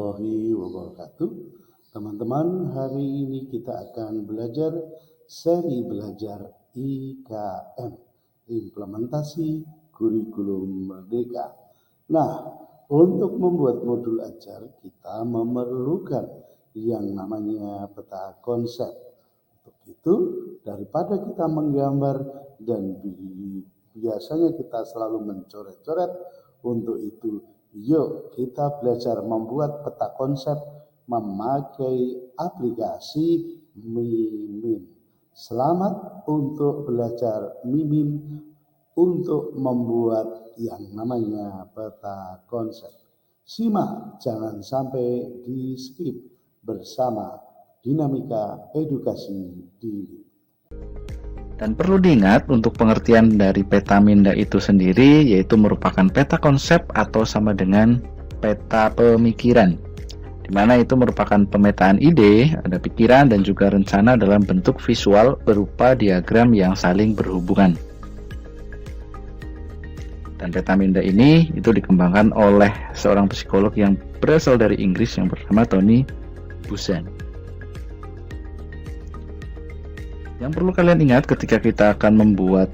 warahmatullahi wabarakatuh. Teman-teman, hari ini kita akan belajar seri belajar IKM, Implementasi Kurikulum Merdeka. Nah, untuk membuat modul ajar kita memerlukan yang namanya peta konsep. Untuk itu, daripada kita menggambar dan biasanya kita selalu mencoret-coret, untuk itu yuk kita belajar membuat peta konsep memakai aplikasi Mimin. Selamat untuk belajar Mimin untuk membuat yang namanya peta konsep. Simak, jangan sampai di skip bersama Dinamika Edukasi Diri. Dan perlu diingat untuk pengertian dari peta minda itu sendiri, yaitu merupakan peta konsep atau sama dengan peta pemikiran, di mana itu merupakan pemetaan ide, ada pikiran dan juga rencana dalam bentuk visual berupa diagram yang saling berhubungan. Dan peta minda ini itu dikembangkan oleh seorang psikolog yang berasal dari Inggris yang bernama Tony Buzan. Yang perlu kalian ingat ketika kita akan membuat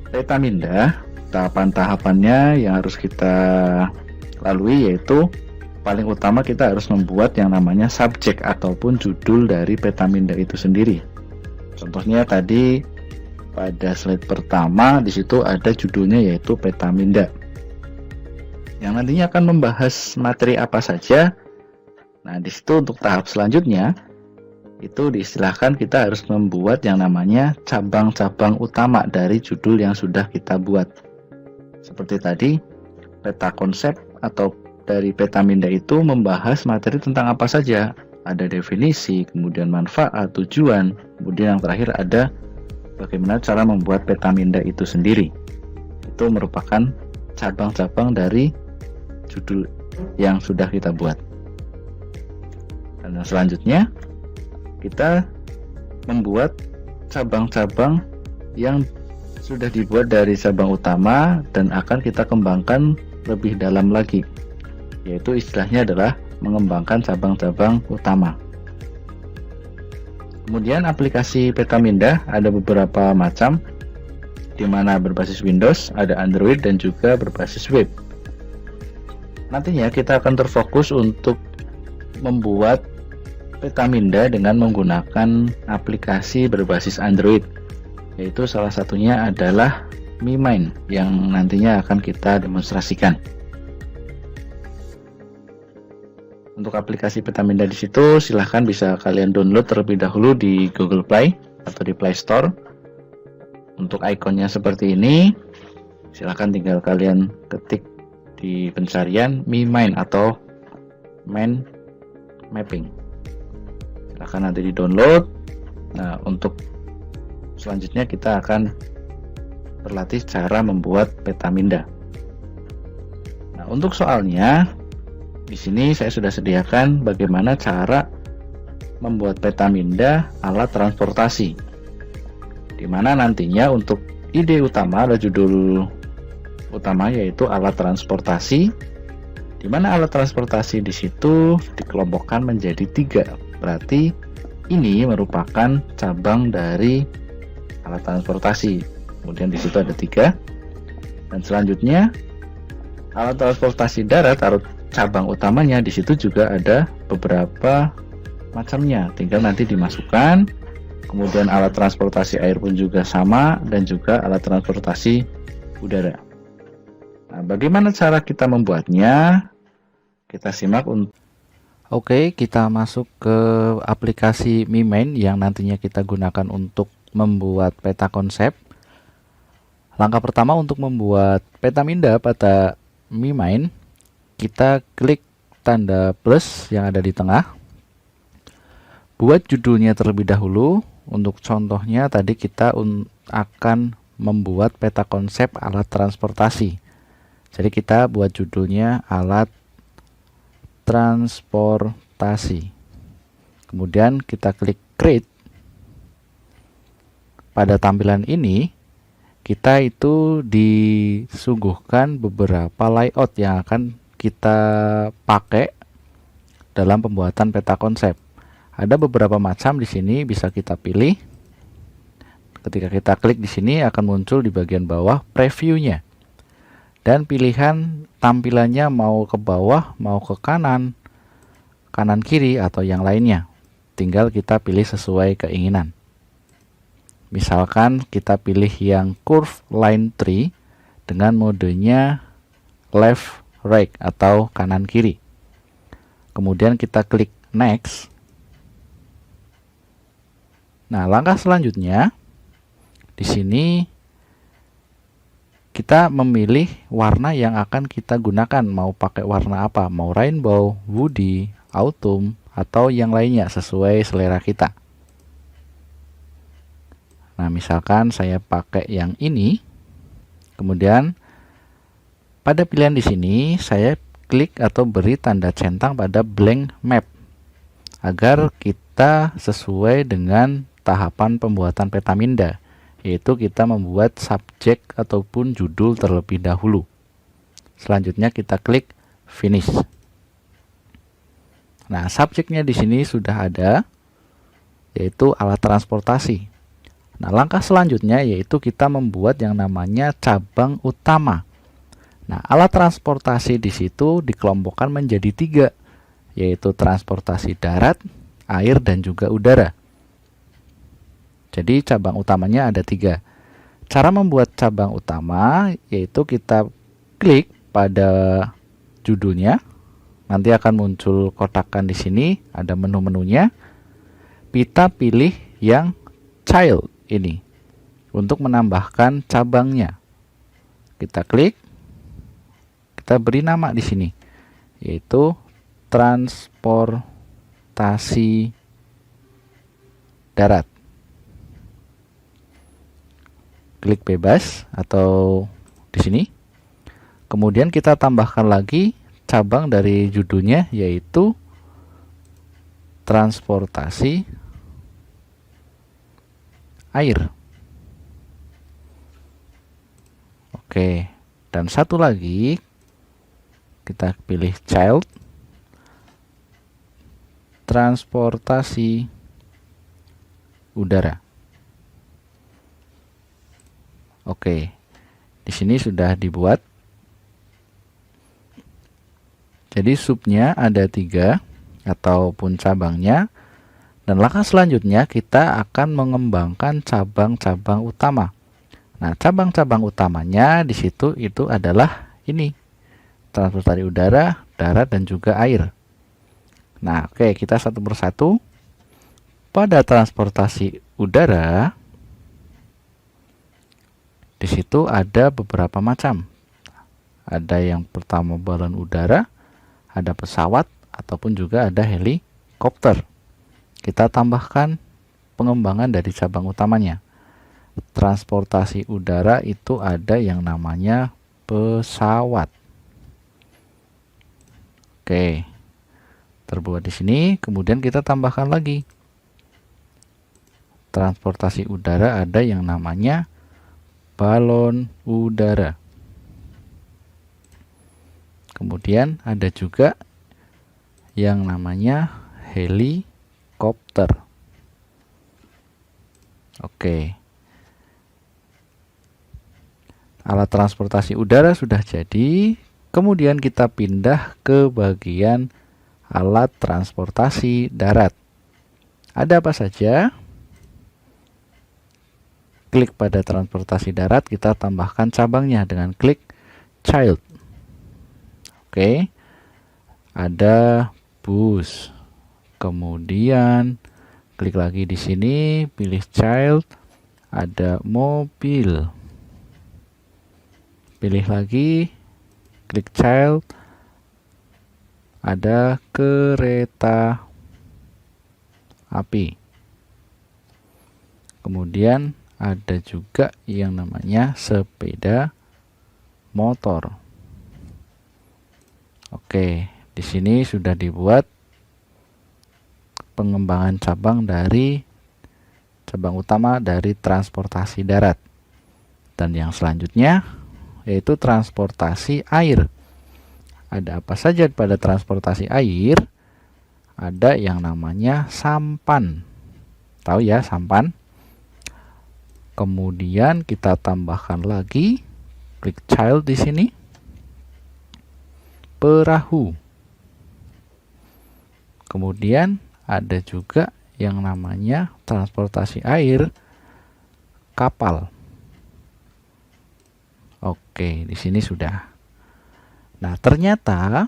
peta minda, tahapan-tahapannya yang harus kita lalui yaitu paling utama kita harus membuat yang namanya subjek ataupun judul dari peta minda itu sendiri. Contohnya tadi pada slide pertama di situ ada judulnya yaitu peta minda, yang nantinya akan membahas materi apa saja. Nah, di situ untuk tahap selanjutnya itu diistilahkan kita harus membuat yang namanya cabang-cabang utama dari judul yang sudah kita buat. Seperti tadi, peta konsep atau dari peta minda itu membahas materi tentang apa saja. Ada definisi, kemudian manfaat, tujuan, kemudian yang terakhir ada bagaimana cara membuat peta minda itu sendiri. Itu merupakan cabang-cabang dari judul yang sudah kita buat. Dan selanjutnya kita membuat cabang-cabang yang sudah dibuat dari cabang utama dan akan kita kembangkan lebih dalam lagi, yaitu istilahnya adalah mengembangkan cabang-cabang utama. Kemudian aplikasi peta minda ada beberapa macam, di mana berbasis Windows, ada Android dan juga berbasis web. Nantinya kita akan terfokus untuk membuat peta minda dengan menggunakan aplikasi berbasis Android, yaitu salah satunya adalah Mimin yang nantinya akan kita demonstrasikan. Untuk aplikasi peta minda di situ silahkan bisa kalian download terlebih dahulu di Google Play atau di Play Store. Untuk ikonnya seperti ini, silahkan tinggal kalian ketik di pencarian Mimin atau Mind Mapping. Silahkan nanti di-download. Nah, untuk selanjutnya kita akan berlatih cara membuat peta minda. Nah, untuk soalnya di sini saya sudah sediakan bagaimana cara membuat peta minda alat transportasi. Di mana nantinya untuk ide utama ada judul utama yaitu alat transportasi. Di mana alat transportasi di situ dikelompokkan menjadi 3. Berarti ini merupakan cabang dari alat transportasi. Kemudian di situ ada 3. Dan selanjutnya alat transportasi darat atau cabang utamanya di situ juga ada beberapa macamnya. Tinggal nanti dimasukkan. Kemudian alat transportasi air pun juga sama dan juga alat transportasi udara. Nah, bagaimana cara kita membuatnya? Kita simak untuk Oke, kita masuk ke aplikasi Mimin yang nantinya kita gunakan untuk membuat peta konsep. Langkah pertama untuk membuat peta minda pada Mimin, kita klik tanda plus yang ada di tengah. Buat judulnya terlebih dahulu. Untuk contohnya tadi kita akan membuat peta konsep alat transportasi. Jadi kita buat judulnya alat transportasi. Kemudian kita klik create. Pada tampilan ini kita itu disuguhkan beberapa layout yang akan kita pakai dalam pembuatan peta konsep. Ada beberapa macam di sini bisa kita pilih. Ketika kita klik di sini akan muncul di bagian bawah previewnya. Dan pilihan tampilannya mau ke bawah, mau ke kanan, kanan kiri atau yang lainnya. Tinggal kita pilih sesuai keinginan. Misalkan kita pilih yang curve line tree dengan modenya left right atau kanan kiri. Kemudian kita klik next. Nah, langkah selanjutnya di sini kita memilih warna yang akan kita gunakan, mau pakai warna apa, mau rainbow, woody, autumn, atau yang lainnya sesuai selera kita. Nah, misalkan saya pakai yang ini, kemudian pada pilihan di sini saya klik atau beri tanda centang pada blank map agar kita sesuai dengan tahapan pembuatan Petaminda, yaitu kita membuat subjek ataupun judul terlebih dahulu. Selanjutnya kita klik finish. Nah, subjeknya di sini sudah ada, yaitu alat transportasi. Nah, langkah selanjutnya yaitu kita membuat yang namanya cabang utama. Nah, alat transportasi di situ dikelompokkan menjadi 3, yaitu transportasi darat, air, dan juga udara. Jadi cabang utamanya ada 3. Cara membuat cabang utama yaitu kita klik pada judulnya. Nanti akan muncul kotakan di sini, ada menu-menunya. Kita pilih yang child ini untuk menambahkan cabangnya. Kita klik, kita beri nama di sini, yaitu transportasi darat. Klik bebas atau di sini. Kemudian kita tambahkan lagi cabang dari judulnya, yaitu transportasi air. Oke, dan satu lagi kita pilih child, transportasi udara. Oke, di sini sudah dibuat. Jadi subnya ada 3 ataupun cabangnya. Dan langkah selanjutnya kita akan mengembangkan cabang-cabang utama. Nah, cabang-cabang utamanya di situ itu adalah ini. Transportasi udara, darat, dan juga air. Nah, oke, kita satu persatu. Pada transportasi udara, di situ ada beberapa macam. Ada yang pertama balon udara, ada pesawat, ataupun juga ada helikopter. Kita tambahkan pengembangan dari cabang utamanya. Transportasi udara itu ada yang namanya pesawat. Oke, terbuat di sini. Kemudian kita tambahkan lagi. Transportasi udara ada yang namanya balon udara. Kemudian ada juga yang namanya helikopter. Oke. Alat transportasi udara sudah jadi. Kemudian kita pindah ke bagian alat transportasi darat. Ada apa saja? Klik pada transportasi darat, kita tambahkan cabangnya dengan klik child. Oke, ada bus. Kemudian klik lagi di sini, pilih child, ada mobil. Pilih lagi, klik child, ada kereta api. Kemudian ada juga yang namanya sepeda motor. Oke, di sini sudah dibuat pengembangan cabang utama dari transportasi darat. Dan yang selanjutnya yaitu transportasi air. Ada apa saja pada transportasi air? ada yang namanya sampan. Tahu ya sampan? Kemudian kita tambahkan lagi, klik child di sini. Perahu. Kemudian ada juga yang namanya transportasi air, kapal. Oke, di sini sudah. Nah, ternyata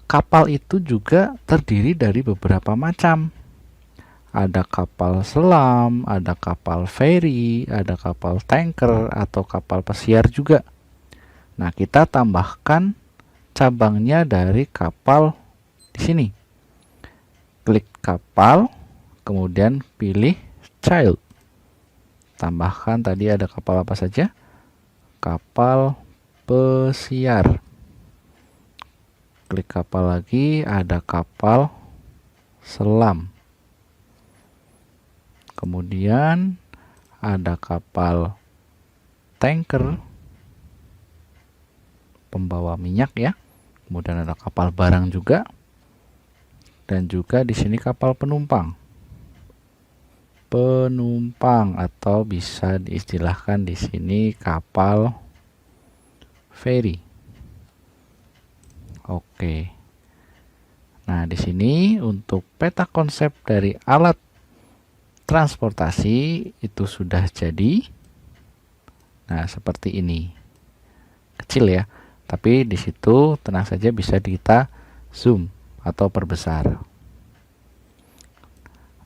kapal itu juga terdiri dari beberapa macam. Ada kapal selam, ada kapal feri, ada kapal tanker, atau kapal pesiar juga. Nah, kita tambahkan cabangnya dari kapal di sini. Klik kapal, kemudian pilih child. Tambahkan tadi ada kapal apa saja? Kapal pesiar. Klik kapal lagi, ada kapal selam. Kemudian ada kapal tanker, pembawa minyak ya. Kemudian ada kapal barang juga. Dan juga di sini kapal penumpang. Penumpang atau bisa diistilahkan di sini kapal feri. Oke. Nah, di sini untuk peta konsep dari alat transportasi itu sudah jadi. Nah, seperti ini. Kecil ya, tapi di situ tenang saja bisa kita zoom atau perbesar.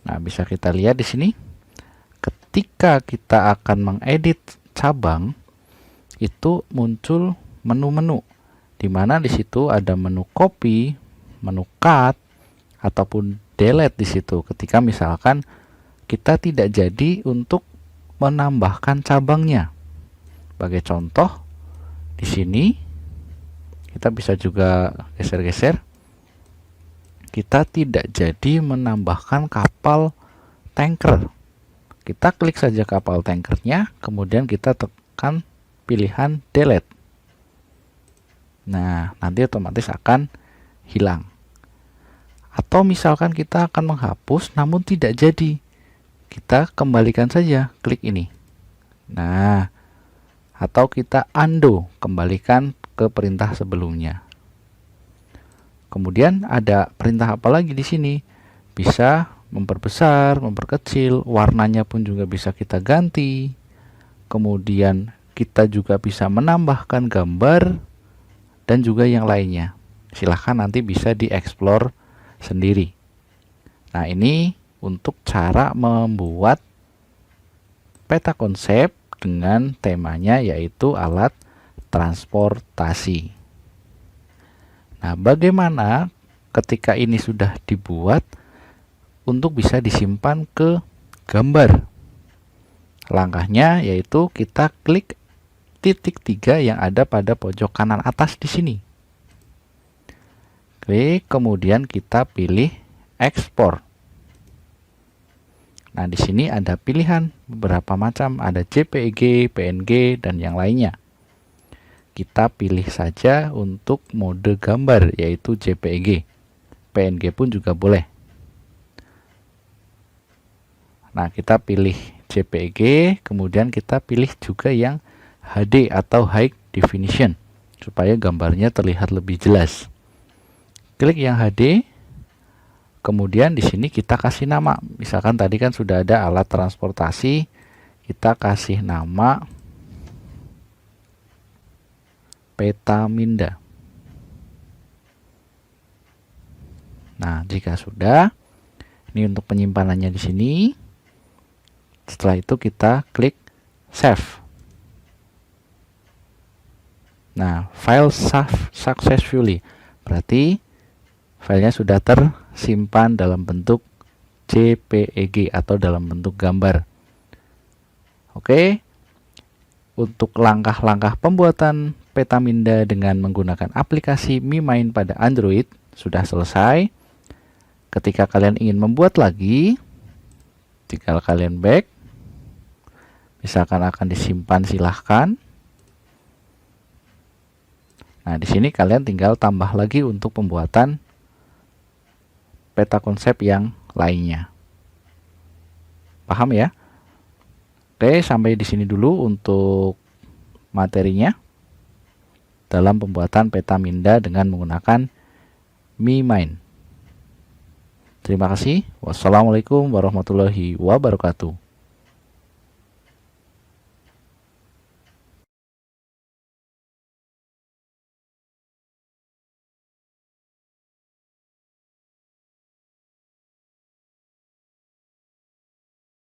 Nah, bisa kita lihat di sini. Ketika kita akan mengedit cabang, itu muncul menu-menu, di mana di situ ada menu copy, menu cut, ataupun delete di situ. Ketika misalkan kita tidak jadi untuk menambahkan cabangnya. Sebagai contoh, di sini kita bisa juga geser-geser. Kita tidak jadi menambahkan kapal tanker. Kita klik saja kapal tankernya, kemudian kita tekan pilihan delete. Nah, nanti otomatis akan hilang. Atau misalkan kita akan menghapus namun tidak jadi. Kita kembalikan saja, klik ini. Nah, atau kita undo, kembalikan ke perintah sebelumnya. Kemudian ada perintah apa lagi di sini? Bisa memperbesar, memperkecil, warnanya pun juga bisa kita ganti. Kemudian kita juga bisa menambahkan gambar dan juga yang lainnya. Silahkan nanti bisa dieksplor sendiri. Nah, ini untuk cara membuat peta konsep dengan temanya yaitu alat transportasi. Nah, bagaimana ketika ini sudah dibuat untuk bisa disimpan ke gambar? Langkahnya yaitu kita klik titik 3 yang ada pada pojok kanan atas di sini. Klik, kemudian kita pilih ekspor. Nah, di sini ada pilihan beberapa macam, ada JPEG, PNG, dan yang lainnya. Kita pilih saja untuk mode gambar, yaitu JPEG. PNG pun juga boleh. Nah, kita pilih JPEG, kemudian kita pilih juga yang HD atau High Definition, supaya gambarnya terlihat lebih jelas. Klik yang HD. Kemudian di sini kita kasih nama. Misalkan tadi kan sudah ada alat transportasi, kita kasih nama Petaminda. Nah, jika sudah, ini untuk penyimpanannya di sini. Setelah itu kita klik save. Nah, file save successfully. Berarti filenya sudah tersimpan dalam bentuk JPEG atau dalam bentuk gambar. Oke. Untuk langkah-langkah pembuatan Petaminda dengan menggunakan aplikasi MiMain pada Android sudah selesai. Ketika kalian ingin membuat lagi, tinggal kalian back. Misalkan akan disimpan, silahkan. Nah, di sini kalian tinggal tambah lagi untuk pembuatan peta konsep yang lainnya. Paham ya? Oke, sampai di sini dulu untuk materinya dalam pembuatan peta minda dengan menggunakan MiMind. Terima kasih. Wassalamualaikum warahmatullahi wabarakatuh.